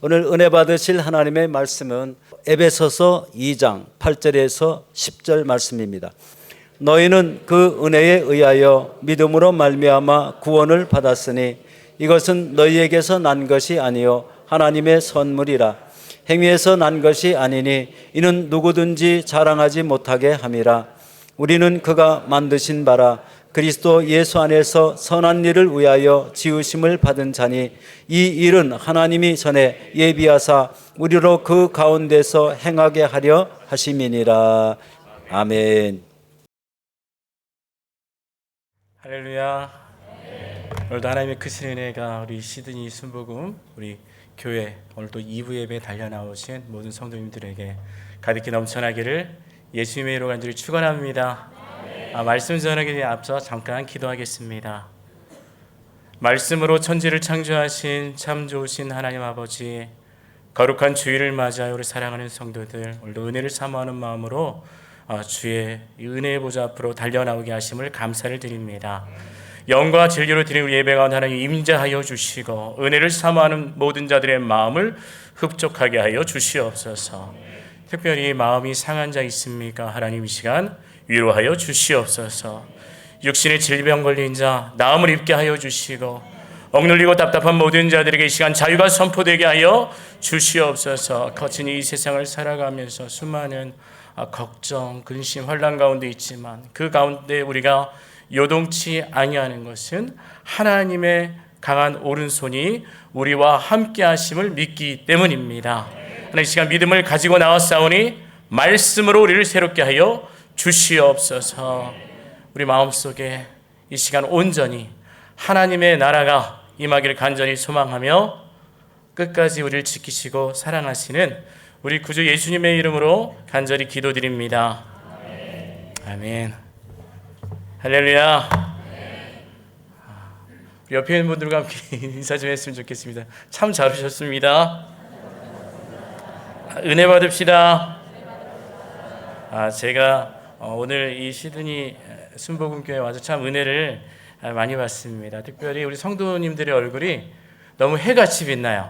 오늘 은혜 받으실 하나님의 말씀은 에베소서 2장 8절에서 10절 말씀입니다. 너희는 그 은혜에 의하여 믿음으로 말미암아 구원을 받았으니 이것은 너희에게서 난 것이 아니요 하나님의 선물이라. 행위에서 난 것이 아니니 이는 누구든지 자랑하지 못하게 함이라. 우리는 그가 만드신 바라 그리스도 예수 안에서 선한 일을 위하여 지으심을 받은 자니 이 일은 하나님이 전에 예비하사 우리로 그 가운데서 행하게 하려 하심이니라. 아멘. 할렐루야. 오늘도 하나님의 크신 은혜가 우리 시드니 순복음 우리 교회 오늘도 2부 예배 달려나오신 모든 성도님들에게 가득히 넘쳐나기를 예수님의 이름으로 간절히 축원합니다. 말씀 전하기 앞서 잠깐 기도하겠습니다. 말씀으로 천지를 창조하신 참 좋으신 하나님 아버지, 거룩한 주일을 맞이하여 우리 사랑하는 성도들 오늘도 은혜를 사모하는 마음으로 주의 은혜의 보좌 앞으로 달려나오게 하심을 감사를 드립니다. 영과 진리로 드리는 예배 가운데 하나님 임재하여 주시고 은혜를 사모하는 모든 자들의 마음을 흡족하게 하여 주시옵소서. 특별히 마음이 상한 자 있습니까? 하나님 이 시간 위로하여 주시옵소서. 육신의 질병 걸린 자 나음을 입게 하여 주시고 억눌리고 답답한 모든 자들에게 이 시간 자유가 선포되게 하여 주시옵소서. 거친 이 세상을 살아가면서 수많은 걱정, 근심, 혼란 가운데 있지만 그 가운데 우리가 요동치 아니하는 것은 하나님의 강한 오른손이 우리와 함께 하심을 믿기 때문입니다. 하나님 이 시간 믿음을 가지고 나왔사오니 말씀으로 우리를 새롭게 하여 주시옵소서. 우리 마음속에 이 시간 온전히 하나님의 나라가 임하기를 간절히 소망하며 끝까지 우리를 지키시고 사랑하시는 우리 구주 예수님의 이름으로 간절히 기도드립니다. 아멘. 할렐루야. 우리 옆에 있는 분들과 함께 인사 좀 했으면 좋겠습니다. 참 잘 오셨습니다. 은혜 받읍시다. 제가 오늘 이 시드니 순복음교회 와서 참 은혜를 많이 받습니다. 특별히 우리 성도님들의 얼굴이 너무 해같이 빛나요.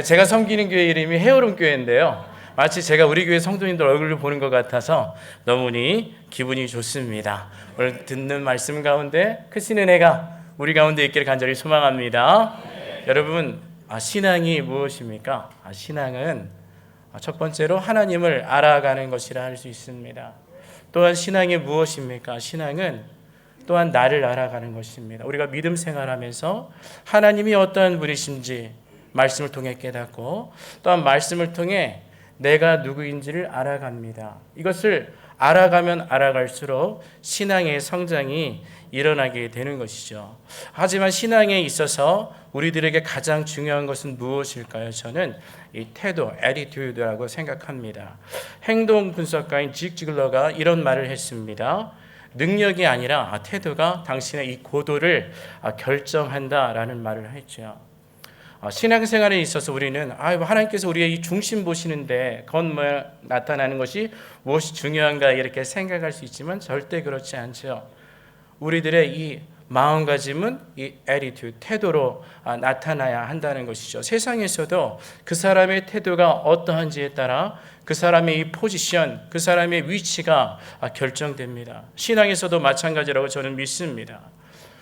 제가 섬기는 교회 이름이 헤어룸 교회인데요. 마치 제가 우리 교회 성도님들 얼굴을 보는 것 같아서 너무니 기분이 좋습니다. 오늘 듣는 말씀 가운데 크신 은혜가 우리 가운데 있기를 간절히 소망합니다. 여러분, 신앙이 무엇입니까? 신앙은 첫 번째로 하나님을 알아가는 것이라 할 수 있습니다. 또한 신앙이 무엇입니까? 신앙은 또한 나를 알아가는 것입니다. 우리가 믿음 생활하면서 하나님이 어떠한 분이신지 말씀을 통해 깨닫고 또한 말씀을 통해 내가 누구인지를 알아갑니다. 이것을 알아가면 알아갈수록 신앙의 성장이 일어나게 되는 것이죠. 하지만 신앙에 있어서 우리들에게 가장 중요한 것은 무엇일까요? 저는 이 태도, attitude라고 생각합니다. 행동 분석가인 직 지글러가 이런 말을 했습니다. 능력이 아니라 태도가 당신의 이 고도를 결정한다라는 말을 했죠. 신앙생활에 있어서 우리는 하나님께서 우리의 이 중심 보시는데 그건 나타나는 것이 무엇이 중요한가 이렇게 생각할 수 있지만 절대 그렇지 않죠. 우리들의 이 마음가짐은 이 attitude, 태도로 나타나야 한다는 것이죠. 세상에서도 그 사람의 태도가 어떠한지에 따라 그 사람의 이 포지션, 그 사람의 위치가 결정됩니다. 신앙에서도 마찬가지라고 저는 믿습니다.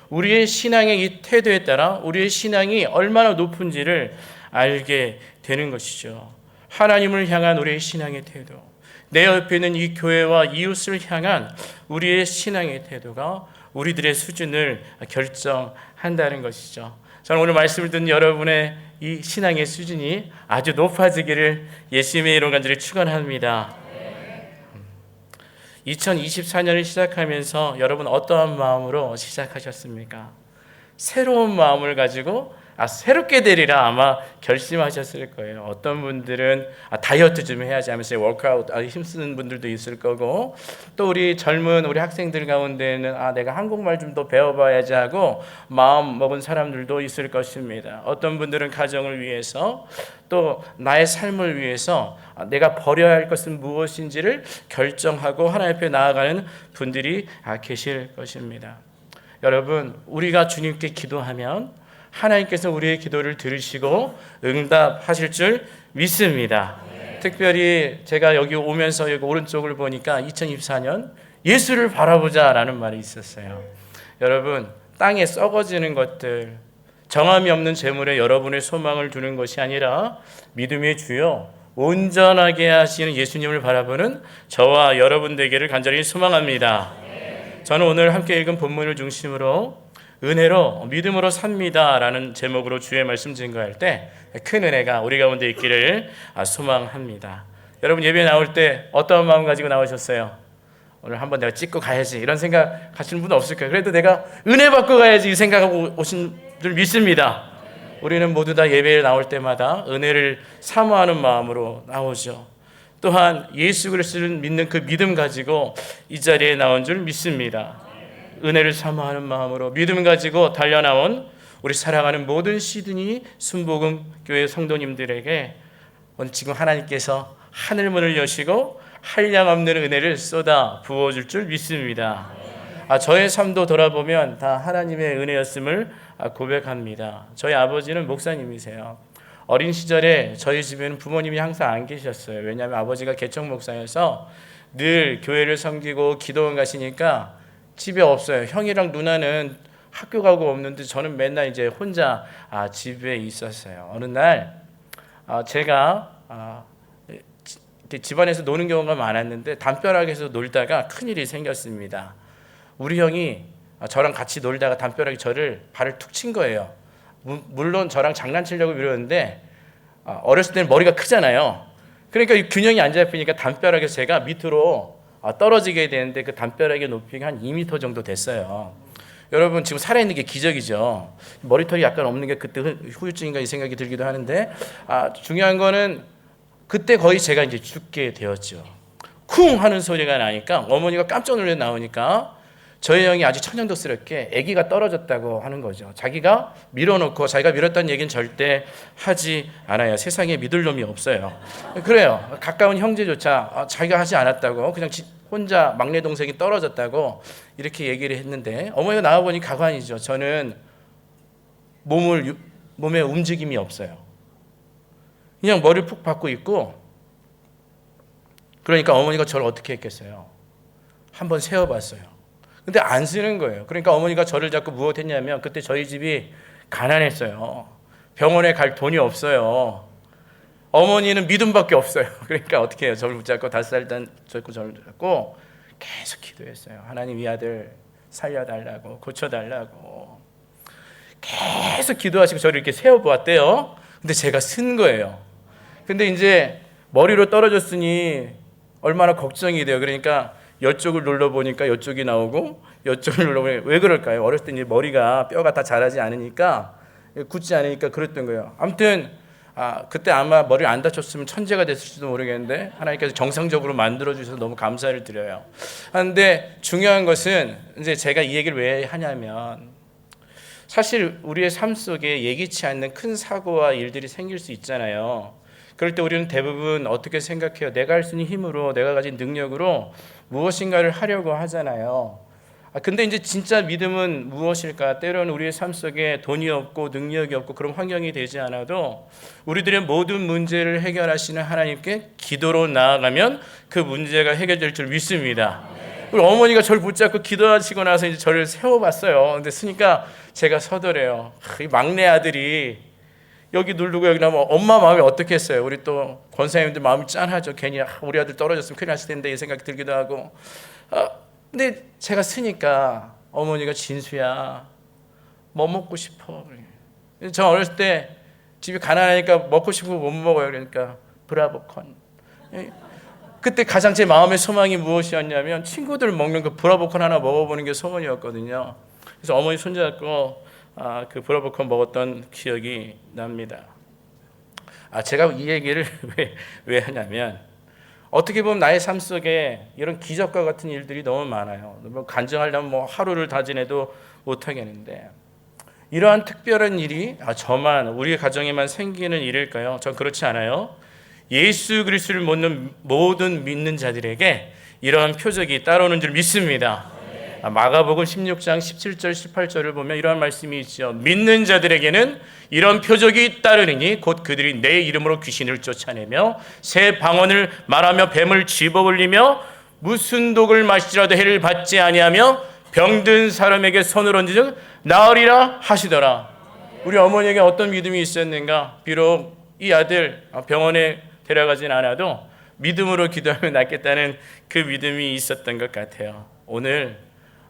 우리의 신앙의 이 태도에 따라 우리의 신앙이 얼마나 높은지를 알게 되는 것이죠. 하나님을 향한 우리의 신앙의 태도, 내 옆에 있는 이 교회와 이웃을 향한 우리의 신앙의 태도가 우리들의 수준을 결정한다는 것이죠. 저는 오늘 말씀을 듣는 여러분의 이 신앙의 수준이 아주 높아지기를 예수님의 이름으로 간절히 축원합니다. 2024년을 시작하면서 여러분 어떠한 마음으로 시작하셨습니까? 새로운 마음을 가지고 새롭게 되리라 아마 결심하셨을 거예요. 어떤 분들은 다이어트 좀 해야지 하면서 워크아웃 힘쓰는 분들도 있을 거고, 또 우리 젊은 우리 학생들 가운데는 내가 한국말 좀 더 배워봐야지 하고 마음 먹은 사람들도 있을 것입니다. 어떤 분들은 가정을 위해서, 또 나의 삶을 위해서 내가 버려야 할 것은 무엇인지를 결정하고 하나님 앞에 나아가는 분들이 계실 것입니다. 여러분, 우리가 주님께 기도하면 하나님께서 우리의 기도를 들으시고 응답하실 줄 믿습니다. 특별히 제가 여기 오면서 여기 오른쪽을 보니까 2024년 예수를 바라보자라는 말이 있었어요. 여러분, 땅에 썩어지는 것들, 정함이 없는 재물에 여러분의 소망을 두는 것이 아니라 믿음의 주요 온전하게 하시는 예수님을 바라보는 저와 여러분 되기를 간절히 소망합니다. 저는 오늘 함께 읽은 본문을 중심으로 은혜로 믿음으로 삽니다 라는 제목으로 주의 말씀 증거할 때 큰 은혜가 우리 가운데 있기를 소망합니다. 여러분, 예배 나올 때 어떤 마음 가지고 나오셨어요? 오늘 한번 내가 찍고 가야지 이런 생각 하시는 분 없을까요? 그래도 내가 은혜 받고 가야지 이 생각하고 오신 줄 믿습니다. 우리는 모두 다 예배에 나올 때마다 은혜를 사모하는 마음으로 나오죠. 또한 예수 그리스도를 믿는 그 믿음 가지고 이 자리에 나온 줄 믿습니다. 은혜를 사모하는 마음으로 믿음 가지고 달려나온 우리 사랑하는 모든 시드니 순복음 교회 성도님들에게 오늘 지금 하나님께서 하늘문을 여시고 한량없는 은혜를 쏟아 부어줄 줄 믿습니다. 저의 삶도 돌아보면 다 하나님의 은혜였음을 고백합니다. 저희 아버지는 목사님이세요. 어린 시절에 저희 집에는 부모님이 항상 안 계셨어요. 왜냐하면 아버지가 개척 목사여서 늘 교회를 섬기고 기도원 가시니까 집에 없어요. 형이랑 누나는 학교 가고 없는데 저는 맨날 이제 혼자 집에 있었어요. 어느 날 제가 집안에서 노는 경우가 많았는데 담벼락에서 놀다가 큰일이 생겼습니다. 우리 형이 저랑 같이 놀다가 담벼락에 저를 발을 툭 친 거예요. 물론 저랑 장난치려고 이러는데 어렸을 때는 머리가 크잖아요. 그러니까 이 균형이 안 잡히니까 담벼락에서 제가 밑으로 떨어지게 되는데 그 담벼락의 높이가 한 2m 정도 됐어요. 여러분, 지금 살아있는 게 기적이죠. 머리털이 약간 없는 게 그때 후유증인가 이 생각이 들기도 하는데 중요한 거는 그때 거의 제가 이제 죽게 되었죠. 쿵 하는 소리가 나니까 어머니가 깜짝 놀래 나오니까 저희 형이 아주 천연덕스럽게 아기가 떨어졌다고 하는 거죠. 자기가 밀어놓고 자기가 밀었다는 얘기는 절대 하지 않아요. 세상에 믿을 놈이 없어요. 그래요. 가까운 형제조차 자기가 하지 않았다고 그냥 혼자 막내 동생이 떨어졌다고 이렇게 얘기를 했는데 어머니가 나와보니 가관이죠. 저는 몸에 움직임이 없어요. 그냥 머리를 푹 박고 있고, 그러니까 어머니가 저를 어떻게 했겠어요? 한번 세어봤어요. 근데 안 쓰는 거예요. 그러니까 어머니가 저를 자꾸 무엇했냐면 그때 저희 집이 가난했어요. 병원에 갈 돈이 없어요. 어머니는 믿음밖에 없어요. 그러니까 어떻게 해요? 저를 붙잡고 5살 단 저를 잡고 계속 기도했어요. 하나님, 이 아들 살려달라고, 고쳐달라고 계속 기도하시고 저를 이렇게 세워보았대요. 근데 제가 쓴 거예요. 근데 이제 머리로 떨어졌으니 얼마나 걱정이 돼요. 그러니까 이쪽을 눌러보니까 이쪽이 나오고 이쪽을 눌러보니까 왜 그럴까요? 어렸을 때 이제 머리가 뼈가 다 자라지 않으니까, 굳지 않으니까 그랬던 거예요. 아무튼 그때 아마 머리를 안 다쳤으면 천재가 됐을지도 모르겠는데 하나님께서 정상적으로 만들어주셔서 너무 감사를 드려요. 그런데 중요한 것은 이제 제가 이 얘기를 왜 하냐면 사실 우리의 삶 속에 예기치 않는 큰 사고와 일들이 생길 수 있잖아요. 그럴 때 우리는 대부분 어떻게 생각해요? 내가 할 수 있는 힘으로, 내가 가진 능력으로 무엇인가를 하려고 하잖아요. 근데 이제 진짜 믿음은 무엇일까? 때로는 우리의 삶 속에 돈이 없고 능력이 없고 그런 환경이 되지 않아도 우리들의 모든 문제를 해결하시는 하나님께 기도로 나아가면 그 문제가 해결될 줄 믿습니다. 우리 어머니가 저를 붙잡고 기도하시고 나서 이제 저를 세워봤어요. 근데 쓰니까 제가 서더래요. 이 막내 아들이 여기 누르고 여기 나면 엄마 마음이 어떻겠어요? 우리 또 권사님들 마음이 짠하죠. 괜히 우리 아들 떨어졌으면 큰일 났을 텐데 이 생각이 들기도 하고. 근데 제가 쓰니까 어머니가 진수야, 뭐 먹고 싶어? 저 어렸을 때 집이 가난하니까 먹고 싶은 거 못 먹어요. 그러니까 브라보콘. 그때 가장 제 마음의 소망이 무엇이었냐면 친구들 먹는 그 브라보콘 하나 먹어보는 게 소원이었거든요. 그래서 어머니 손잡고 그 브라보콘 먹었던 기억이 납니다. 제가 이 얘기를 왜 하냐면 어떻게 보면 나의 삶 속에 이런 기적과 같은 일들이 너무 많아요. 뭐 간증하려면 뭐 하루를 다 지내도 못하겠는데 이러한 특별한 일이 저만, 우리 가정에만 생기는 일일까요? 전 그렇지 않아요. 예수 그리스도를 모든 믿는 자들에게 이러한 표적이 따라오는 줄 믿습니다. 마가복음 16장 17절 18절을 보면 이러한 말씀이 있죠. 믿는 자들에게는 이런 표적이 따르리니 곧 그들이 내 이름으로 귀신을 쫓아내며 새 방언을 말하며 뱀을 집어올리며 무슨 독을 마시더라도 해를 받지 아니하며 병든 사람에게 손을 얹으면 나으리라 하시더라. 우리 어머니에게 어떤 믿음이 있었는가? 비록 이 아들 병원에 데려가진 않아도 믿음으로 기도하면 낫겠다는 그 믿음이 있었던 것 같아요. 오늘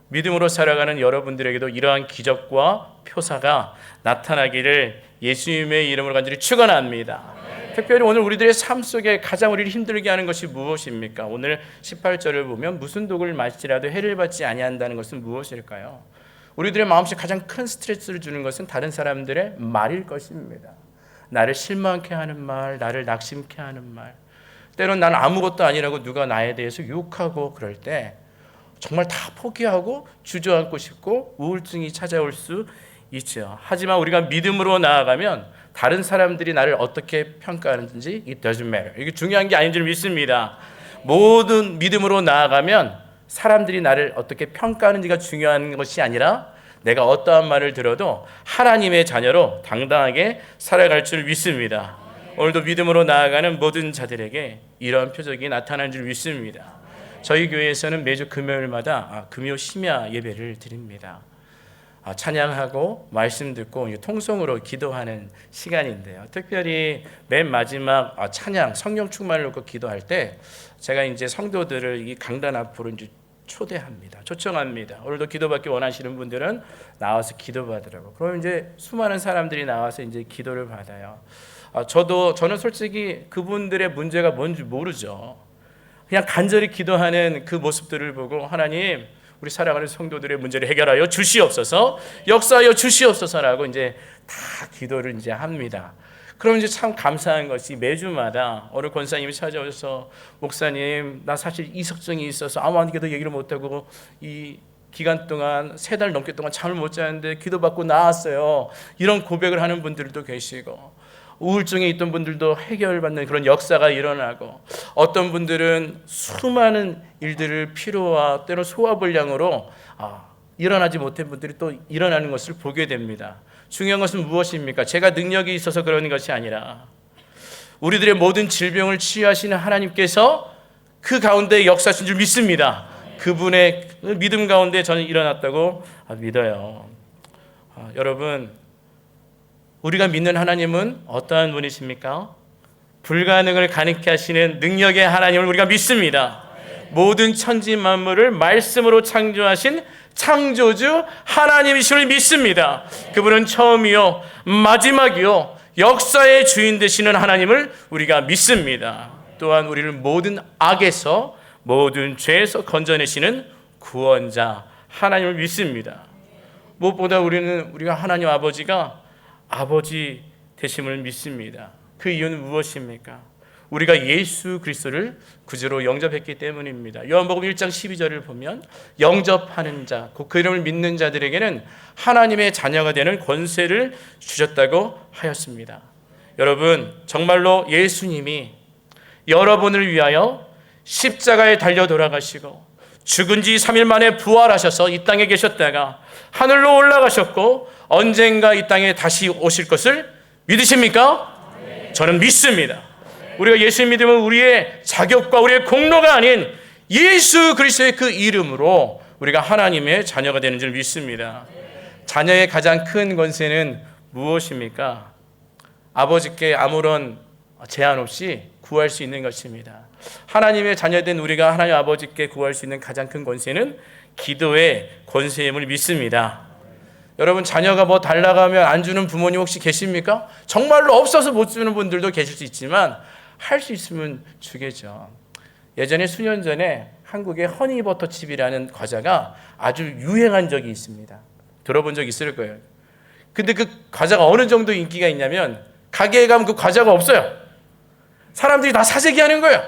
믿음으로 살아가는 여러분들에게도 이러한 기적과 표사가 나타나기를 예수님의 이름으로 간절히 축원합니다. 특별히 오늘 우리들의 삶 속에 가장 우리를 힘들게 하는 것이 무엇입니까? 오늘 18절을 보면 무슨 독을 마시라도 해를 받지 아니한다는 것은 무엇일까요? 우리들의 마음속에 가장 큰 스트레스를 주는 것은 다른 사람들의 말일 것입니다. 나를 실망케 하는 말, 나를 낙심케 하는 말. 때론 나는 아무것도 아니라고 누가 나에 대해서 욕하고 그럴 때 정말 다 포기하고 주저앉고 싶고 우울증이 찾아올 수 있죠. 하지만 우리가 믿음으로 나아가면 다른 사람들이 나를 어떻게 평가하는지 it doesn't matter. 이게 중요한 게 아닌 줄 믿습니다. 모든 믿음으로 나아가면 사람들이 나를 어떻게 평가하는지가 중요한 것이 아니라 내가 어떠한 말을 들어도 하나님의 자녀로 당당하게 살아갈 줄 믿습니다. 오늘도 믿음으로 나아가는 모든 자들에게 이러한 표적이 나타나는 줄 믿습니다. 저희 교회에서는 매주 금요일마다 금요 심야 예배를 드립니다. 찬양하고 말씀 듣고 통성으로 기도하는 시간인데요. 특별히 맨 마지막 찬양 성령 충만을 놓고 기도할 때 제가 이제 성도들을 이 강단 앞으로 이제 초대합니다. 초청합니다. 오늘도 기도받기 원하시는 분들은 나와서 기도받으라고. 그럼 이제 수많은 사람들이 나와서 이제 기도를 받아요. 저는 솔직히 그분들의 문제가 뭔지 모르죠. 그냥 간절히 기도하는 그 모습들을 보고 하나님, 우리 사랑하는 성도들의 문제를 해결하여 주시옵소서, 역사하여 주시옵소서라고 이제 다 기도를 이제 합니다. 그럼 이제 참 감사한 것이 매주마다 어느 권사님이 찾아오셔서 목사님, 나 사실 이석증이 있어서 아무한테도 얘기를 못하고 이 기간 동안 3달 넘게 동안 잠을 못 자는데 기도받고 나았어요. 이런 고백을 하는 분들도 계시고 우울증에 있던 분들도 해결받는 그런 역사가 일어나고 어떤 분들은 수많은 일들을 피로와 때로 소화불량으로 일어나지 못한 분들이 또 일어나는 것을 보게 됩니다. 중요한 것은 무엇입니까? 제가 능력이 있어서 그러는 것이 아니라 우리들의 모든 질병을 치유하시는 하나님께서 그 가운데 역사하신 줄 믿습니다. 그분의 믿음 가운데 저는 일어났다고 믿어요. 여러분, 우리가 믿는 하나님은 어떠한 분이십니까? 불가능을 가능케 하시는 능력의 하나님을 우리가 믿습니다. 모든 천지 만물을 말씀으로 창조하신 창조주 하나님이심을 믿습니다. 그분은 처음이요 마지막이요 역사의 주인 되시는 하나님을 우리가 믿습니다. 또한 우리를 모든 악에서 모든 죄에서 건져내시는 구원자 하나님을 믿습니다. 무엇보다 우리가 하나님 아버지가 아버지 되심을 믿습니다. 그 이유는 무엇입니까? 우리가 예수 그리스도를 구주로 영접했기 때문입니다. 요한복음 1장 12절을 보면 영접하는 자, 곧 그 이름을 믿는 자들에게는 하나님의 자녀가 되는 권세를 주셨다고 하였습니다. 여러분, 정말로 예수님이 여러분을 위하여 십자가에 달려 돌아가시고 죽은 지 3일 만에 부활하셔서 이 땅에 계셨다가 하늘로 올라가셨고 언젠가 이 땅에 다시 오실 것을 믿으십니까? 저는 믿습니다. 우리가 예수 믿으면 우리의 자격과 우리의 공로가 아닌 예수 그리스도의 그 이름으로 우리가 하나님의 자녀가 되는 줄 믿습니다. 자녀의 가장 큰 권세는 무엇입니까? 아버지께 아무런 제한 없이 구할 수 있는 것입니다. 하나님의 자녀된 우리가 하나님 아버지께 구할 수 있는 가장 큰 권세는 기도의 권세임을 믿습니다. 여러분, 자녀가 뭐 달라가면 안 주는 부모님 혹시 계십니까? 정말로 없어서 못 주는 분들도 계실 수 있지만 할 수 있으면 주겠죠. 예전에 수년 전에 한국에 허니버터칩이라는 과자가 아주 유행한 적이 있습니다. 들어본 적 있을 거예요. 근데 그 과자가 어느 정도 인기가 있냐면 가게에 가면 그 과자가 없어요. 사람들이 다 사재기 하는 거예요.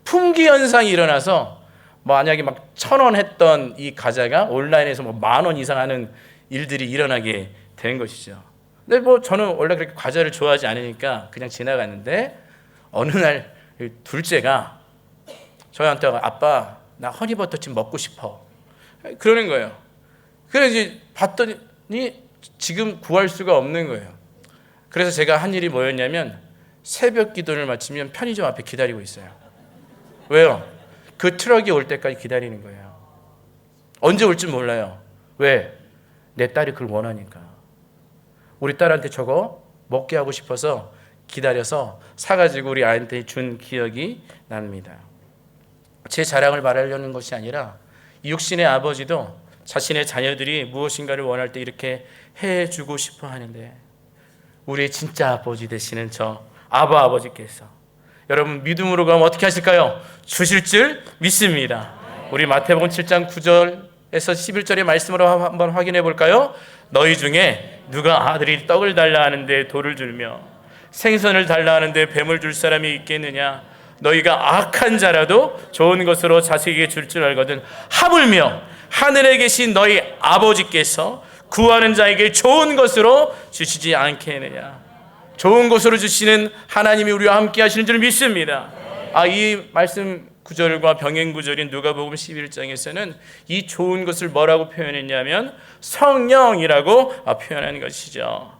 품귀 현상이 일어나서 만약에 막 1,000원 했던 이 과자가 온라인에서 뭐 10,000원 이상 하는 일들이 일어나게 된 것이죠. 근데 뭐 저는 원래 그렇게 과자를 좋아하지 않으니까 그냥 지나갔는데 어느 날 둘째가 저한테 아빠 나 허니버터칩 먹고 싶어. 그러는 거예요. 그래서 이제 봤더니 지금 구할 수가 없는 거예요. 그래서 제가 한 일이 뭐였냐면 새벽 기도를 마치면 편의점 앞에 기다리고 있어요. 왜요? 그 트럭이 올 때까지 기다리는 거예요. 언제 올지 몰라요. 왜? 내 딸이 그걸 원하니까. 우리 딸한테 저거 먹게 하고 싶어서 기다려서 사가지고 우리 아이한테 준 기억이 납니다. 제 자랑을 말하려는 것이 아니라 육신의 아버지도 자신의 자녀들이 무엇인가를 원할 때 이렇게 해주고 싶어 하는데, 우리의 진짜 아버지 되시는 저 아바 아버지께서 여러분 믿음으로 가면 어떻게 하실까요? 주실 줄 믿습니다. 우리 마태복음 7장 9절에서 11절의 말씀으로 한번 확인해 볼까요? 너희 중에 누가 아들이 떡을 달라 하는데 돌을 주며 생선을 달라 하는데 뱀을 줄 사람이 있겠느냐? 너희가 악한 자라도 좋은 것으로 자식에게 줄 줄 알거든 하물며 하늘에 계신 너희 아버지께서 구하는 자에게 좋은 것으로 주시지 않겠느냐. 좋은 것으로 주시는 하나님이 우리와 함께 하시는 줄 믿습니다. 이 말씀 구절과 병행 구절인 누가복음 11장에서는 이 좋은 것을 뭐라고 표현했냐면 성령이라고 표현한 것이죠.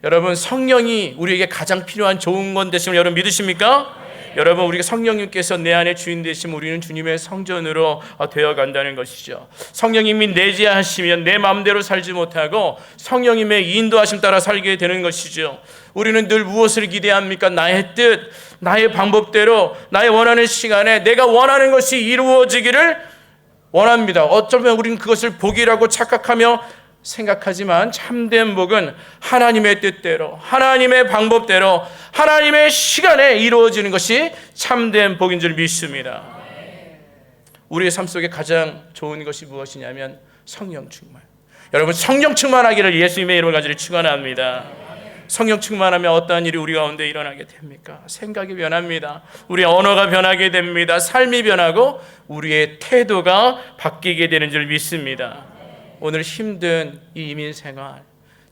여러분, 성령이 우리에게 가장 필요한 좋은 건 되심을 여러분 믿으십니까? 여러분, 우리가 성령님께서 내 안에 주인 되시면 우리는 주님의 성전으로 되어간다는 것이죠. 성령님이 내재하시면 내 마음대로 살지 못하고 성령님의 인도하심 따라 살게 되는 것이죠. 우리는 늘 무엇을 기대합니까? 나의 뜻, 나의 방법대로, 나의 원하는 시간에 내가 원하는 것이 이루어지기를 원합니다. 어쩌면 우리는 그것을 복이라고 착각하며 생각하지만 참된 복은 하나님의 뜻대로, 하나님의 방법대로, 하나님의 시간에 이루어지는 것이 참된 복인 줄 믿습니다. 우리의 삶 속에 가장 좋은 것이 무엇이냐면 성령 충만. 여러분, 성령 충만하기를 예수님의 이름을 가지고 축원합니다. 성령 충만하면 어떠한 일이 우리 가운데 일어나게 됩니까? 생각이 변합니다. 우리의 언어가 변하게 됩니다. 삶이 변하고 우리의 태도가 바뀌게 되는 줄 믿습니다. 오늘 힘든 이 이민 생활,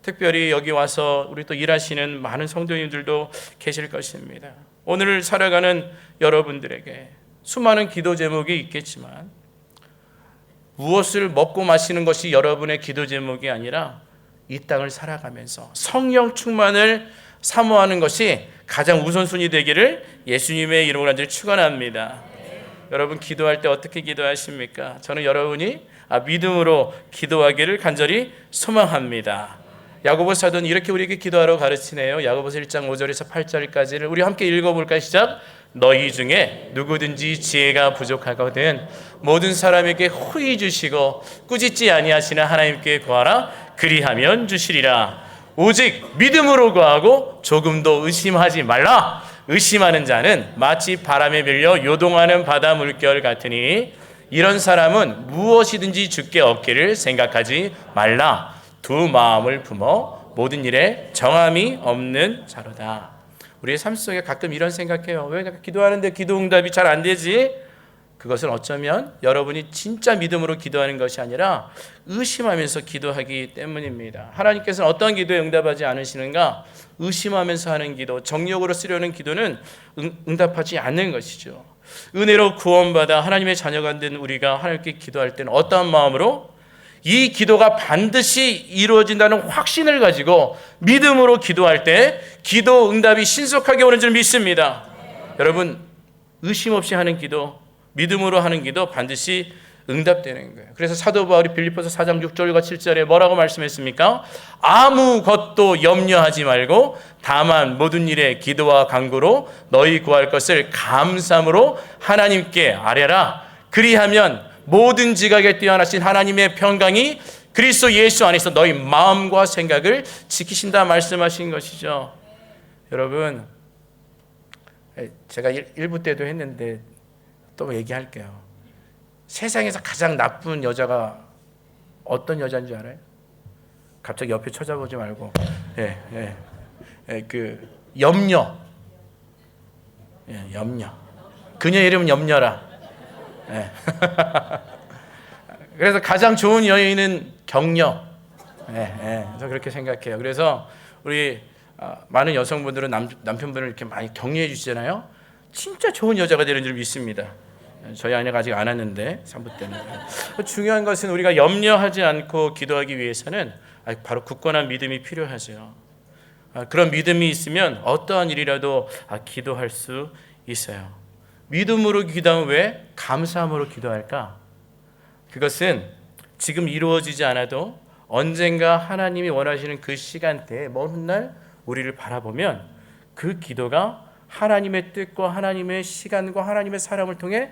특별히 여기 와서 우리 또 일하시는 많은 성도님들도 계실 것입니다. 오늘 살아가는 여러분들에게 수많은 기도 제목이 있겠지만 무엇을 먹고 마시는 것이 여러분의 기도 제목이 아니라 이 땅을 살아가면서 성령 충만을 사모하는 것이 가장 우선순위 되기를 예수님의 이름으로 간절히 축원합니다. 여러분, 기도할 때 어떻게 기도하십니까? 저는 여러분이 믿음으로 기도하기를 간절히 소망합니다. 야고보서 사도는 이렇게 우리에게 기도하러 가르치네요. 야고보서 1장 5절에서 8절까지를 우리 함께 읽어볼까요? 시작. 너희 중에 누구든지 지혜가 부족하거든 모든 사람에게 호의 주시고 꾸짖지 아니하시는 하나님께 구하라. 그리하면 주시리라. 오직 믿음으로 구하고 조금도 의심하지 말라. 의심하는 자는 마치 바람에 밀려 요동하는 바다 물결 같으니 이런 사람은 무엇이든지 주께 얻기를 생각하지 말라. 두 마음을 품어 모든 일에 정함이 없는 자로다. 우리의 삶 속에 가끔 이런 생각해요. 왜 기도하는데 기도 응답이 잘 안 되지? 그것은 어쩌면 여러분이 진짜 믿음으로 기도하는 것이 아니라 의심하면서 기도하기 때문입니다. 하나님께서는 어떤 기도에 응답하지 않으시는가? 의심하면서 하는 기도, 정욕으로 쓰려는 기도는 응답하지 않는 것이죠. 은혜로 구원받아 하나님의 자녀가 된 우리가 하나님께 기도할 때는 어떠한 마음으로? 이 기도가 반드시 이루어진다는 확신을 가지고 믿음으로 기도할 때 기도 응답이 신속하게 오는 줄 믿습니다. 여러분, 의심 없이 하는 기도, 믿음으로 하는 기도 반드시 응답되는 거예요. 그래서 사도 바울이 빌립보서 4장 6절과 7절에 뭐라고 말씀했습니까? 아무것도 염려하지 말고 다만 모든 일에 기도와 간구로 너희 구할 것을 감사함으로 하나님께 아뢰라. 그리하면 모든 지각에 뛰어나신 하나님의 평강이 그리스도 예수 안에서 너희 마음과 생각을 지키신다 말씀하신 것이죠. 여러분, 제가 1부 때도 했는데 또 얘기할게요. 세상에서 가장 나쁜 여자가 어떤 여자인 줄 알아요? 갑자기 옆에 쳐다보지 말고, 그 염려, 염려. 그녀 이름은 염려라. 그래서 가장 좋은 여인은 격려. 그래서 그렇게 생각해요. 그래서 우리 많은 여성분들은 남편분을 이렇게 많이 격려해 주시잖아요. 진짜 좋은 여자가 되는 줄 믿습니다. 저희 아내가 아직 안 왔는데 3부 때문에. 중요한 것은 우리가 염려하지 않고 기도하기 위해서는 바로 굳건한 믿음이 필요하죠. 그런 믿음이 있으면 어떠한 일이라도 기도할 수 있어요. 믿음으로 기도하면 왜 감사함으로 기도할까? 그것은 지금 이루어지지 않아도 언젠가 하나님이 원하시는 그 시간대에 먼 훗날 우리를 바라보면 그 기도가 하나님의 뜻과 하나님의 시간과 하나님의 사람을 통해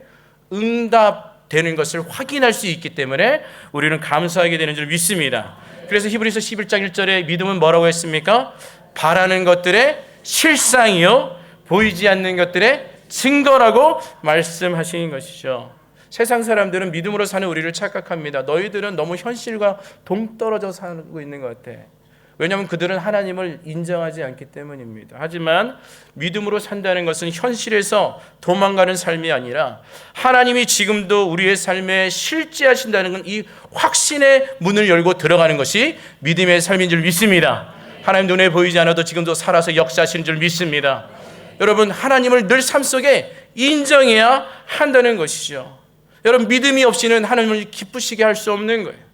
응답되는 것을 확인할 수 있기 때문에 우리는 감사하게 되는 줄 믿습니다. 그래서 히브리서 11장 1절에 믿음은 뭐라고 했습니까? 바라는 것들의 실상이요 보이지 않는 것들의 증거라고 말씀하신 것이죠. 세상 사람들은 믿음으로 사는 우리를 착각합니다. 너희들은 너무 현실과 동떨어져 살고 있는 것 같아. 왜냐하면 그들은 하나님을 인정하지 않기 때문입니다. 하지만 믿음으로 산다는 것은 현실에서 도망가는 삶이 아니라 하나님이 지금도 우리의 삶에 실제하신다는 건 이 확신의 문을 열고 들어가는 것이 믿음의 삶인 줄 믿습니다. 하나님 눈에 보이지 않아도 지금도 살아서 역사하시는 줄 믿습니다. 여러분, 하나님을 늘 삶 속에 인정해야 한다는 것이죠. 여러분, 믿음이 없이는 하나님을 기쁘시게 할 수 없는 거예요.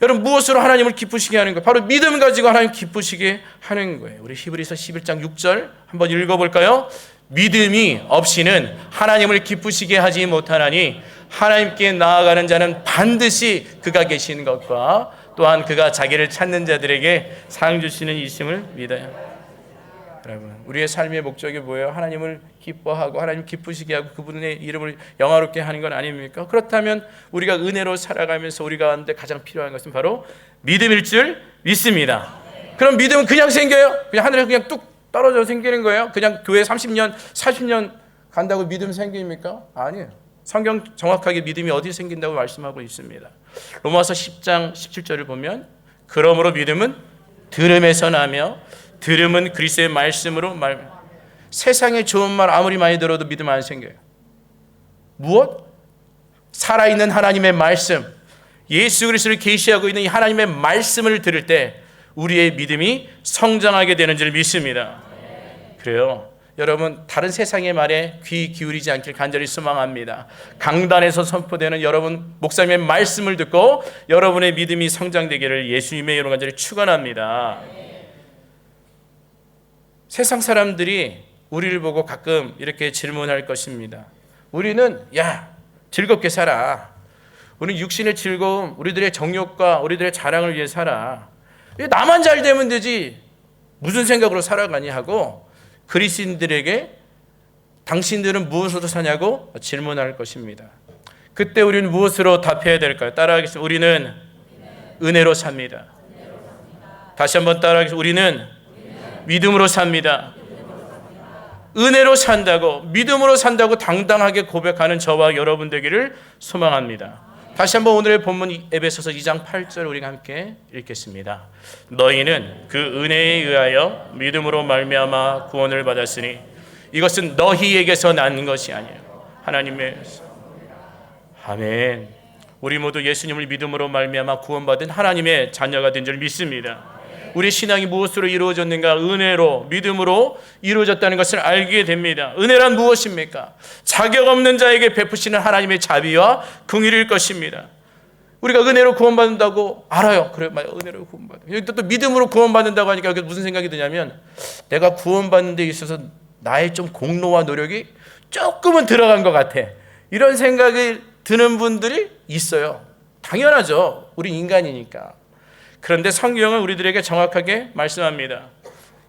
여러분, 무엇으로 하나님을 기쁘시게 하는 거예요? 바로 믿음 가지고 하나님 기쁘시게 하는 거예요. 우리 히브리서 11장 6절 한번 읽어볼까요? 믿음이 없이는 하나님을 기쁘시게 하지 못하나니 하나님께 나아가는 자는 반드시 그가 계신 것과 또한 그가 자기를 찾는 자들에게 상 주시는 이심을 믿어요. 여러분, 우리의 삶의 목적이 뭐예요? 하나님을 기뻐하고 하나님 기쁘시게 하고 그분의 이름을 영화롭게 하는 건 아닙니까? 그렇다면 우리가 은혜로 살아가면서 우리 가운데 가장 필요한 것은 바로 믿음일 줄 믿습니다. 그럼 믿음은 그냥 생겨요? 그냥 하늘에서 그냥 뚝 떨어져 생기는 거예요? 그냥 교회 30년, 40년 간다고 믿음 생깁니까? 아니에요. 성경 정확하게 믿음이 어디 생긴다고 말씀하고 있습니다. 로마서 10장 17절을 보면 그러므로 믿음은 들음에서 나며 들음은 그리스도의 말씀으로 세상에 좋은 말 아무리 많이 들어도 믿음 안 생겨요. 무엇? 살아있는 하나님의 말씀, 예수 그리스도를 계시하고 있는 이 하나님의 말씀을 들을 때 우리의 믿음이 성장하게 되는 줄 믿습니다. 그래요. 여러분, 다른 세상의 말에 귀 기울이지 않길 간절히 소망합니다. 강단에서 선포되는 여러분 목사님의 말씀을 듣고 여러분의 믿음이 성장되기를 예수님의 이름으로 간절히 축원합니다. 세상 사람들이 우리를 보고 가끔 이렇게 질문할 것입니다. 우리는 즐겁게 살아. 우리는 육신의 즐거움, 우리들의 정욕과 우리들의 자랑을 위해 살아. 나만 잘 되면 되지 무슨 생각으로 살아가니 하고 그리스도인들에게 당신들은 무엇으로 사냐고 질문할 것입니다. 그때 우리는 무엇으로 답해야 될까요? 따라하겠습니다. 우리는 은혜로 삽니다. 다시 한번 따라하겠습니다. 우리는 믿음으로 삽니다. 은혜로 산다고, 믿음으로 산다고 당당하게 고백하는 저와 여러분 되기를 소망합니다. 다시 한번 오늘의 본문 에베소서 2장 8절 우리가 함께 읽겠습니다. 너희는 그 은혜에 의하여 믿음으로 말미암아 구원을 받았으니 이것은 너희에게서 난 것이 아니에요. 하나님의. 아멘. 우리 모두 예수님을 믿음으로 말미암아 구원받은 하나님의 자녀가 된 줄 믿습니다. 우리 신앙이 무엇으로 이루어졌는가? 은혜로, 믿음으로 이루어졌다는 것을 알게 됩니다. 은혜란 무엇입니까? 자격 없는 자에게 베푸시는 하나님의 자비와 긍휼일 것입니다. 우리가 은혜로 구원받는다고 알아요. 그래, 은혜로 구원받는. 또 믿음으로 구원받는다고 하니까 여기 무슨 생각이 드냐면 내가 구원받는 데 있어서 나의 좀 공로와 노력이 조금은 들어간 것 같아. 이런 생각이 드는 분들이 있어요. 당연하죠. 우리 인간이니까. 그런데 성경은 우리들에게 정확하게 말씀합니다.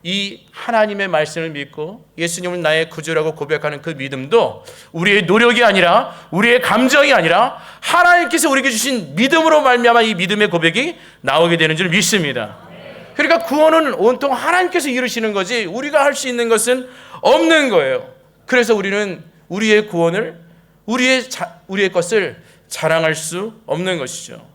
이 하나님의 말씀을 믿고 예수님을 나의 구주라고 고백하는 그 믿음도 우리의 노력이 아니라 우리의 감정이 아니라 하나님께서 우리에게 주신 믿음으로 말미암아 이 믿음의 고백이 나오게 되는 줄 믿습니다. 그러니까 구원은 온통 하나님께서 이루시는 거지 우리가 할 수 있는 것은 없는 거예요. 그래서 우리는 우리의 구원을 우리의 것을 자랑할 수 없는 것이죠.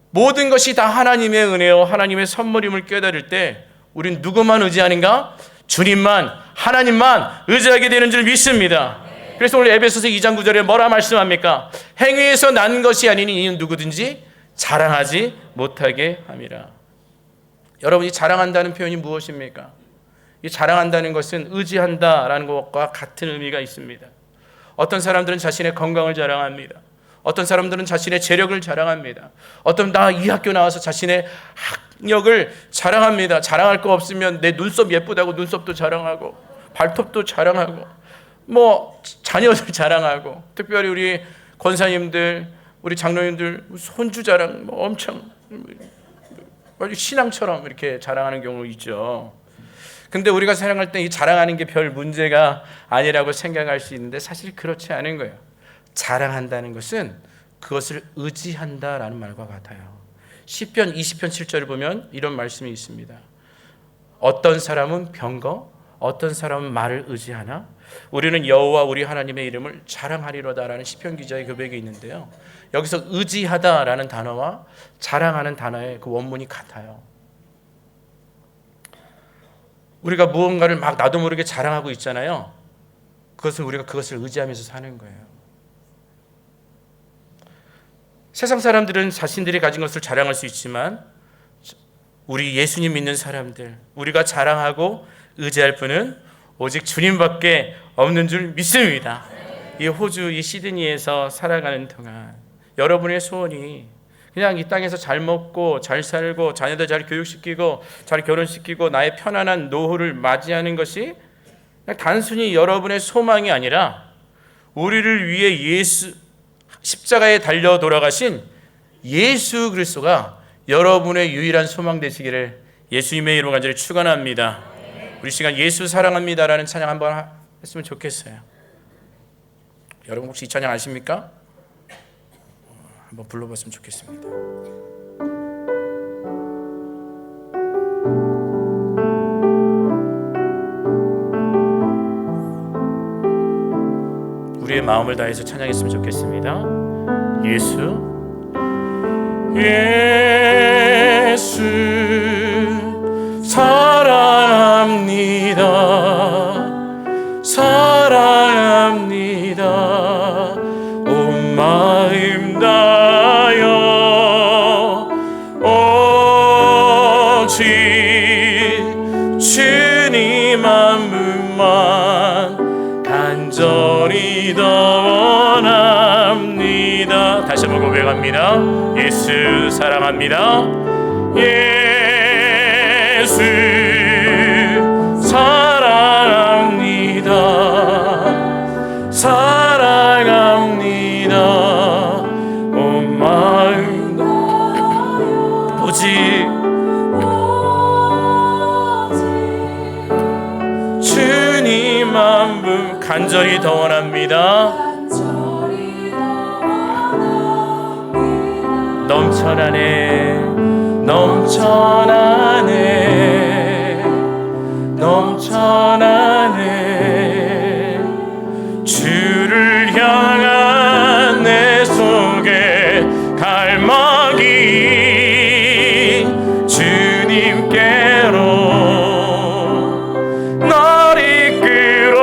모든 것이 다 하나님의 은혜요 하나님의 선물임을 깨달을 때 우린 누구만 의지하는가? 주님만, 하나님만 의지하게 되는 줄 믿습니다. 그래서 오늘 에베소서 2장 9절에 뭐라 말씀합니까? 행위에서 난 것이 아니니 이는 누구든지 자랑하지 못하게 함이라. 여러분이 자랑한다는 표현이 무엇입니까? 이 자랑한다는 것은 의지한다라는 것과 같은 의미가 있습니다. 어떤 사람들은 자신의 건강을 자랑합니다. 어떤 사람들은 자신의 재력을 자랑합니다. 어떤 나 이 학교 나와서 자신의 학력을 자랑합니다. 자랑할 거 없으면 내 눈썹 예쁘다고 눈썹도 자랑하고 발톱도 자랑하고 뭐 자녀들 자랑하고, 특별히 우리 권사님들, 우리 장로님들 손주 자랑 뭐 엄청 아주 신앙처럼 이렇게 자랑하는 경우 있죠. 근데 우리가 생각할 때 이 자랑하는 게 별 문제가 아니라고 생각할 수 있는데 사실 그렇지 않은 거예요. 자랑한다는 것은 그것을 의지한다라는 말과 같아요. 시편 20편 7절을 보면 이런 말씀이 있습니다. 어떤 사람은 병거, 어떤 사람은 말을 의지하나 우리는 여호와 우리 하나님의 이름을 자랑하리로다라는 시편 기자의 고백이 있는데요. 여기서 의지하다라는 단어와 자랑하는 단어의 그 원문이 같아요. 우리가 무언가를 막 나도 모르게 자랑하고 있잖아요. 그것은 우리가 그것을 의지하면서 사는 거예요. 세상 사람들은 자신들이 가진 것을 자랑할 수 있지만 우리 예수님 믿는 사람들, 우리가 자랑하고 의지할 분은 오직 주님밖에 없는 줄 믿습니다. 이 호주, 이 시드니에서 살아가는 동안 여러분의 소원이 그냥 이 땅에서 잘 먹고 잘 살고 자녀들 잘 교육시키고 잘 결혼시키고 나의 편안한 노후를 맞이하는 것이 그냥 단순히 여러분의 소망이 아니라 우리를 위해 십자가에 달려 돌아가신 예수 그리스도가 여러분의 유일한 소망 되시기를 예수님의 이름으로 간절히 축원합니다. 우리 시간 예수 사랑합니다라는 찬양 한번 했으면 좋겠어요. 여러분 혹시 이 찬양 아십니까? 한번 불러봤으면 좋겠습니다. 우리의 마음을 다해서 찬양했으면 좋겠습니다. 예수 사랑합니다. 사랑합니다. 온 마음 다하여 오직 주님 한 분만 간절히 더 원합니다. 다시 한번 고백합니다. 예수 사랑합니다. 예수 사랑합니다. 사랑합니다. 온 마음 오직 주님 한 분 간절히 더 원합니다. 넘쳐나네 넘쳐나네 넘쳐나네 주를 향한 내 속에 갈망이 주님께로 날 이끌어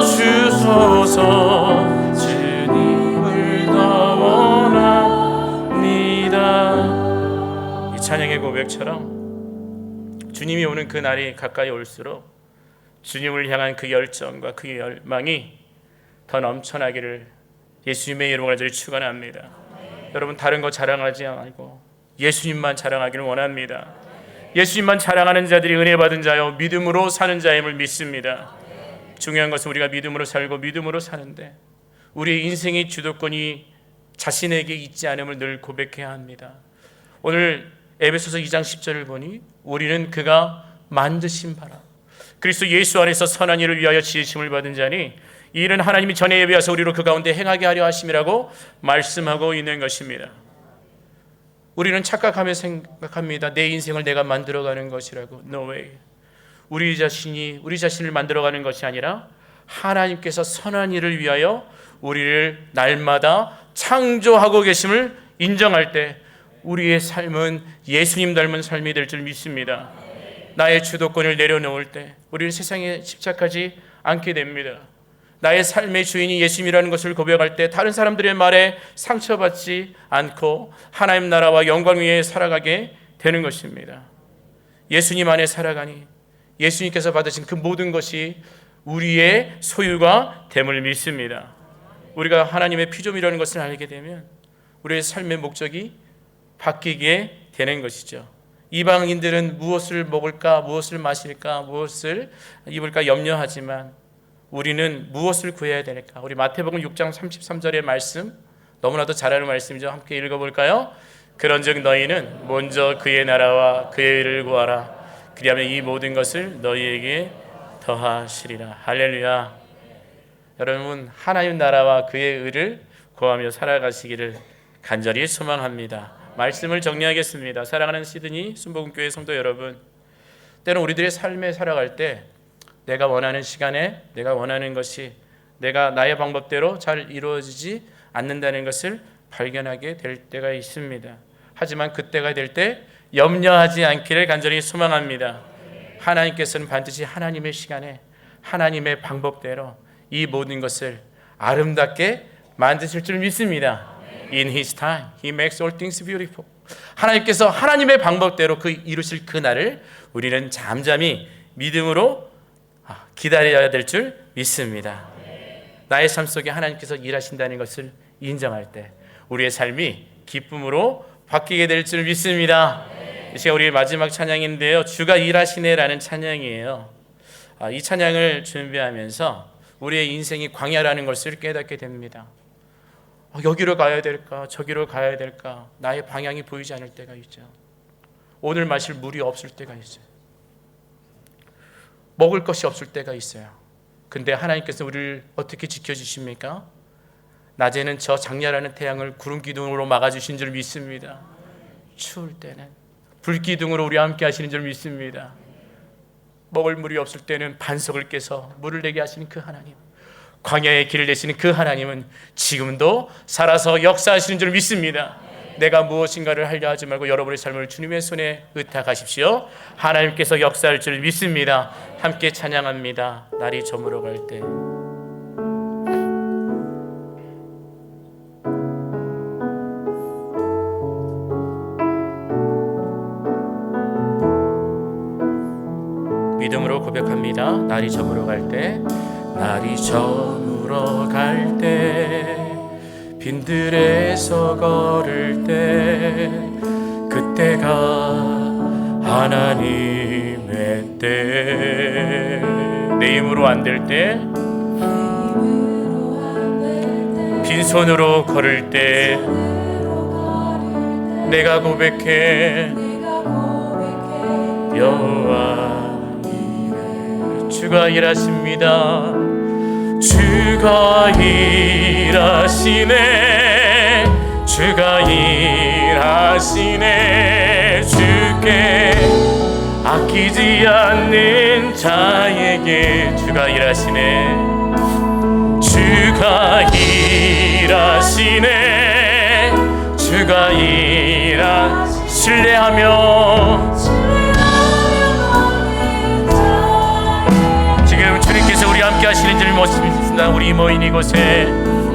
주소서. 주님을 더 원합니다. 이 찬양의 고백처럼 주님이 오는 그 날이 가까이 올수록 주님을 향한 그 열정과 그 열망이 더 넘쳐나기를 예수님의 이름으로 간절히 축원합니다. 여러분 다른 거 자랑하지 말고 예수님만 자랑하기를 원합니다. 예수님만 자랑하는 자들이 은혜 받은 자요 믿음으로 사는 자임을 믿습니다. 중요한 것은 우리가 믿음으로 살고 믿음으로 사는데 우리의 인생의 주도권이 자신에게 있지 않음을 늘 고백해야 합니다. 오늘 에베소서 2장 10절을 보니 우리는 그가 만드신 바라 그리스도 예수 안에서 선한 일을 위하여 지으심을 받은 자니 이 일은 하나님이 전에 예비하사 우리로 그 가운데 행하게 하려 하심이라고 말씀하고 있는 것입니다. 우리는 착각하며 생각합니다. 내 인생을 내가 만들어가는 것이라고. No way. 우리 자신을 만들어가는 것이 아니라 하나님께서 선한 일을 위하여 우리를 날마다 창조하고 계심을 인정할 때 우리의 삶은 예수님 닮은 삶이 될 줄 믿습니다. 나의 주도권을 내려놓을 때 우리는 세상에 집착하지 않게 됩니다. 나의 삶의 주인이 예수님이라는 것을 고백할 때 다른 사람들의 말에 상처받지 않고 하나님 나라와 영광 위에 살아가게 되는 것입니다. 예수님 안에 살아가니 예수님께서 받으신 그 모든 것이 우리의 소유가 됨을 믿습니다. 우리가 하나님의 피조물이라는 것을 알게 되면 우리의 삶의 목적이 바뀌게 되는 것이죠. 이방인들은 무엇을 먹을까, 무엇을 마실까, 무엇을 입을까 염려하지만 우리는 무엇을 구해야 될까? 우리 마태복음 6장 33절의 말씀, 너무나도 잘 아는 말씀이죠. 함께 읽어볼까요? 그런즉 너희는 먼저 그의 나라와 그의 의를 구하라. 그리하면 이 모든 것을 너희에게 더하시리라. 할렐루야. 여러분, 하나님 나라와 그의 의를 구하며 살아가시기를 간절히 소망합니다. 말씀을 정리하겠습니다. 사랑하는 시드니 순복음교회 성도 여러분, 때론 우리들의 삶에 살아갈 때 내가 원하는 시간에 내가 원하는 것이 내가 나의 방법대로 잘 이루어지지 않는다는 것을 발견하게 될 때가 있습니다. 하지만 그때가 될 때 염려하지 않기를 간절히 소망합니다. 하나님께서는 반드시 하나님의 시간에 하나님의 방법대로 이 모든 것을 아름답게 만드실 줄 믿습니다. In His time, He makes all things beautiful. 하나님께서 하나님의 방법대로 그 이루실 그 날을 우리는 잠잠히 믿음으로 기다려야 될 줄 믿습니다. 나의 삶 속에 하나님께서 일하신다는 것을 인정할 때 우리의 삶이 기쁨으로 바뀌게 될 줄 믿습니다. 이 시간 우리의 마지막 찬양인데요, 주가 일하시네라는 찬양이에요. 이 찬양을 준비하면서 우리의 인생이 광야라는 것을 깨닫게 됩니다. 여기로 가야 될까, 저기로 가야 될까, 나의 방향이 보이지 않을 때가 있죠. 오늘 마실 물이 없을 때가 있어요. 먹을 것이 없을 때가 있어요. 근데 하나님께서 우리를 어떻게 지켜주십니까? 낮에는 저 장렬하는 태양을 구름 기둥으로 막아주신 줄 믿습니다. 추울 때는 불 기둥으로 우리와 함께 하시는 줄 믿습니다. 먹을 물이 없을 때는 반석을 깨서 물을 내게 하시는 그 하나님, 광야의 길을 내시는 그 하나님은 지금도 살아서 역사하시는 줄 믿습니다. 내가 무엇인가를 하려 하지 말고 여러분의 삶을 주님의 손에 의탁하십시오. 하나님께서 역사할 줄 믿습니다. 함께 찬양합니다. 날이 저물어 갈 때. 믿음으로 고백합니다. 날이 저물어 갈 때, 날이 저물어 갈 때, 빈들에서 걸을 때, 그때가 하나님의 때. 내 힘으로 안 될 때, 빈손으로 걸을 때, 내가 고백해 여호와 주가 일하십니다. 주가 일하시네, 주가 일하시네. 주께 아끼지 않는 자에게 주가 일하시네. 주가 일하시네, 주가 신뢰하며 지금 주님께서 우리 함께 하시는 줄 믿습니다. 우리 모인 이곳에,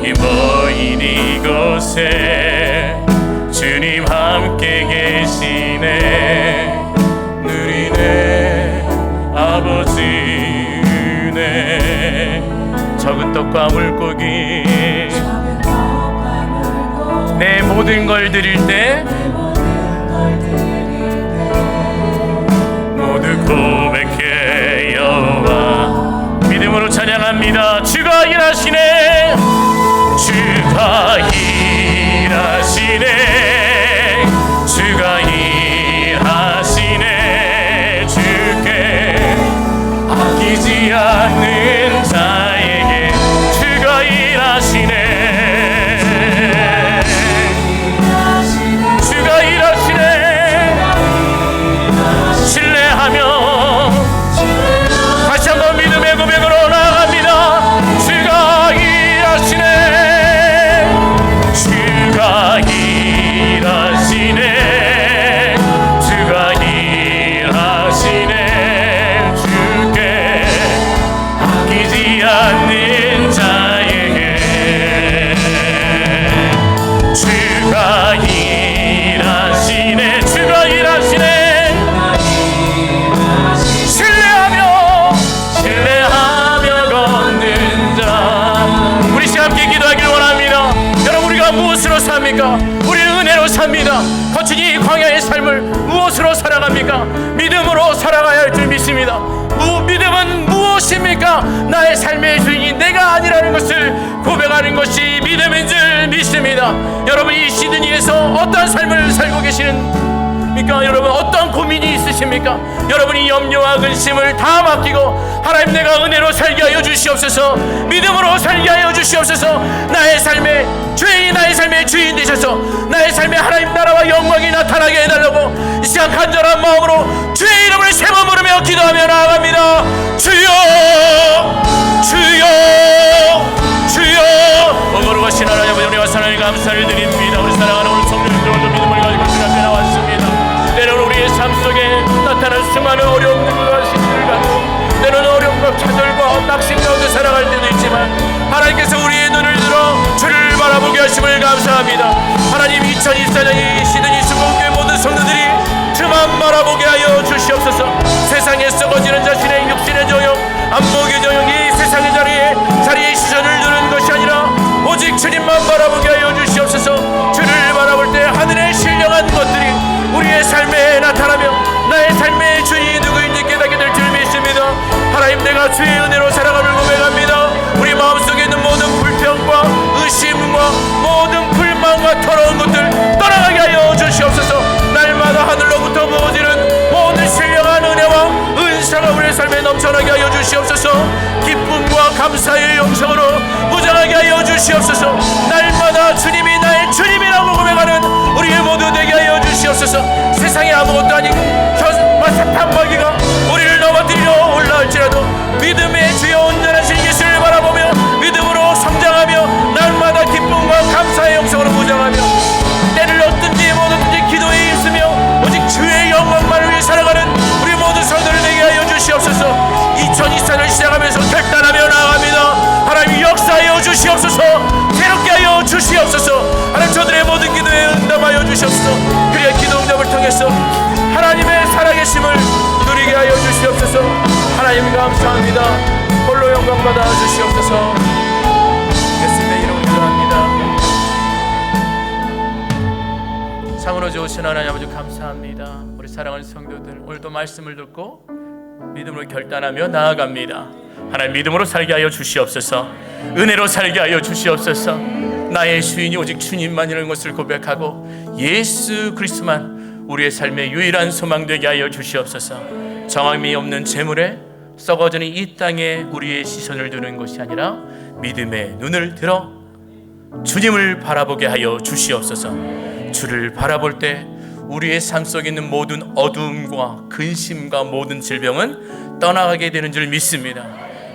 이 모인 이곳에 주님 함께 계시네. 누리네 아버지 은혜. 적은 떡과 물고기, 내 모든 걸 드릴 때 모두 고백해 여호와. 믿음으로 찬양합니다. 주가 일하시네, 주가 일하시네, 주가 일하시네. 주께 아끼지 않는 자에게 주가 일하시네. 주가 일하시네. 신뢰하며 다시 한번 믿음의 고백으로 나아갑니다. 주가 일하시네. 살아갑니까? 우리는 은혜로 삽니다. 거친 이 광야의 삶을 무엇으로 살아갑니까? 믿음으로 살아가야 할 줄 믿습니다. 믿음은 무엇입니까? 나의 삶의 주인이 내가 아니라는 것을 고백하는 것이 믿음인 줄 믿습니다. 여러분, 이 시드니에서 어떤 삶을 살고 계시는입니까? 여러분, 어떤 고민이 있으십니까? 여러분이 염려와 근심을 다 맡기고 하나님, 내가 은혜로 살게 하여 주시옵소서, 믿음으로 살게 하여 주시옵소서, 나의 삶의 주인이 나의 삶의 주인 되셔서 나의 삶에 하나님 나라와 영광이 나타나게 해달라고 이 시간 간절한 마음으로 주의 이름을 세 번 부르며 기도하며 나아갑니다. 주여, 주여, 주여. 어거룩하신 하나님 아버지, 우리와 하나님 감사를 드립니다. 우리 사랑하는 우리 성도님들, 오늘도 믿음을 가지고 주 앞에 나왔습니다. 때로는 우리의 삶 속에 나타난 수많은 어려움들과 시련을 갖고, 때로는 어려움과 좌절과 낙심 가운데 살아갈 때도 있지만 하나님께서 우리의 눈을 들어 주를 바라보게 하심을 감사합니다. 하나님, 2024년 이 시드니 순복음교회 모든 성도들이 주만 바라보게 하여 주시옵소서. 세상에 썩어지는 자신의 육신의 정욕, 안목의 정욕이 세상의 자리에 시선을 두는 것이 아니라 오직 주님만 바라보게 하여 주시옵소서. 주를 바라볼 때 하늘의 신령한 것들이 우리의 삶에 나타나며 나의 삶의 주인이 누구인지 깨닫게 될 줄 믿습니다. 하나님, 내가 주의 은혜로 살아감을 고백합니다. 우리 마음속에 있는 모든 불평과 의심과 모든 불만과 더러운 것들 떠나가게 하여 주시옵소서. 날마다 하늘로부터 부어지는 모든 신령한 은혜와 은사가 우리의 삶에 넘쳐나게 하여 주시옵소서. 기쁨과 감사의 영성으로 무장하게 하여 주시옵소서. 날마다 주님이 나의 주님이라고 고백하는 우리의 모두 되게 하여 주시옵소서. 세상에 아무것도 아닌 사탄 마귀가 우리를 넘어뜨리려 올라올지라도 믿음의 주여 온전하신 예수를 바라보며 믿음으로 성장하며 날마다 기쁨과 감사의 영성으로 무장하며 때를 얻든지 못 얻든지 기도에 있으며 오직 주의 영광만을 위해 살아가는 우리 모든 성도를 되게 하여 주시옵소서. 2024년 시작하면서 결단하며 나아갑니다. 하나님, 역사하여 주시옵소서. 새롭게 하여 주시옵소서. 하나님, 저들의 모든 기도에 응답하여 주시옵소서. 그리하여 기도 응답을 통해서 하나님의 살아계심을 누리게 하여 주시옵소서. 하나님, 감사합니다. 홀로 영광 받아 주시옵소서. 예수님의 이름으로 기도합니다. 상으로 좋으신 하나님 아버지, 감사합니다. 우리 사랑하는 성도들, 오늘도 말씀을 듣고 믿음으로 결단하며 나아갑니다. 하나님, 믿음으로 살게 하여 주시옵소서. 은혜로 살게 하여 주시옵소서. 나의 주인이 오직 주님만이라는 것을 고백하고 예수 그리스도만 우리의 삶의 유일한 소망 되게 하여 주시옵소서. 정함이 없는 재물에 썩어지는 이 땅에 우리의 시선을 두는 것이 아니라 믿음의 눈을 들어 주님을 바라보게 하여 주시옵소서. 주를 바라볼 때 우리의 삶 속에 있는 모든 어두움과 근심과 모든 질병은 떠나가게 되는 줄 믿습니다.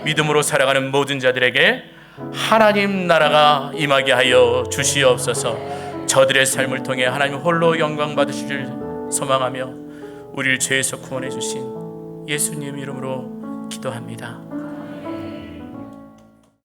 믿음으로 살아가는 모든 자들에게 하나님 나라가 임하게 하여 주시옵소서. 저들의 삶을 통해 하나님 홀로 영광 받으실 줄 소망하며 우리를 죄에서 구원해 주신 예수님 이름으로 기도합니다.